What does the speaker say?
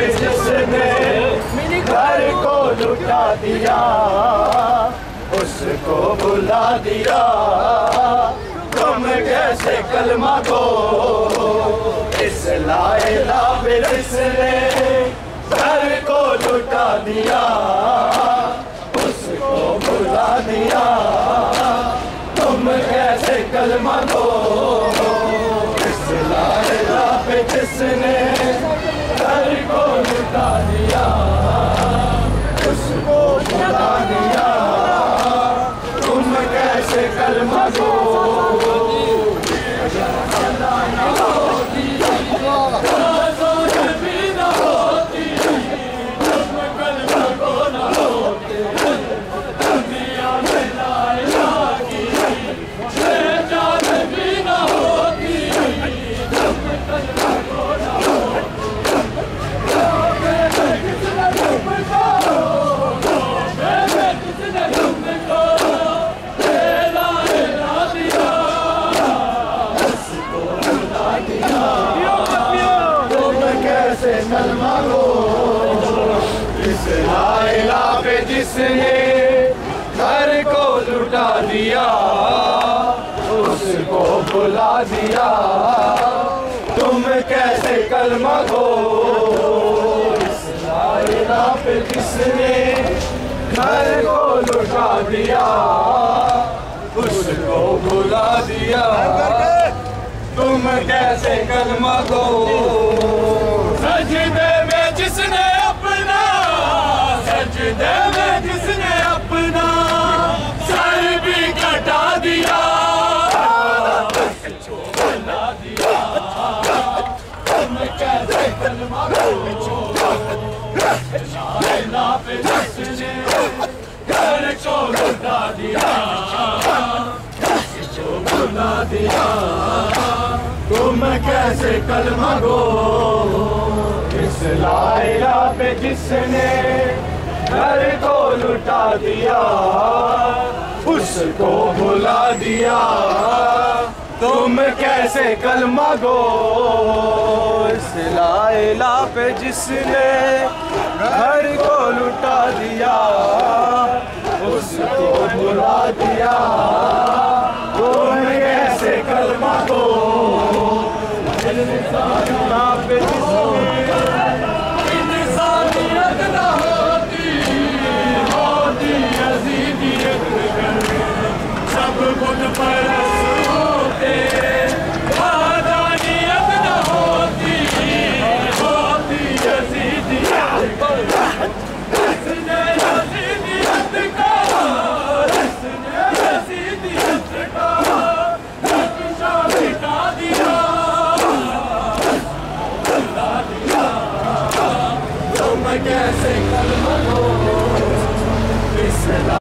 पे जिसने घर को लुटा दिया, उसको बुला दिया। तुम कैसे कलमा को इस ला इलाहा पे जिसने घर को लुटा दिया, उसको बुला दिया। तुम कैसे कलमा को इस ला इलाहा पे जिसने घर को लुटा दिया, उसको बुला दिया। तुम कैसे कलमा को कलमा को इस ला इलाहा पे जिसने घर को लुटा दिया, उसको बुला दिया। तुम कैसे कलमा को इस ला इलाहा पे जिसने घर को लुटा दिया, उसको बुला दिया। तुम कैसे कलमा को सजदे में जिसने अपना, सजदे में जिसने अपना सर भी कटा दिया, बुला दिया। तुम कैसे कलमा को ला पे जिसने घर को लुटा दिया, बुला दिया। तुम कैसे कलमा को इस ला इलाहा पे जिसने घर को लुटा दिया, उसको बुला दिया। तुम कैसे कलमा को इस ला इलाहा पे जिसने घर को लुटा दिया, उसको बुला दिया। तुम कैसे कलमा को इंसानियत न होती, होती यजीदियत सब बुत परस्त होते। वहदानियत न होती, होती यजीदियत जिसने यजीदियत का, जिसने यजीदियत का नक्शा मिटा दिया, तुम कैसे कलमा को इस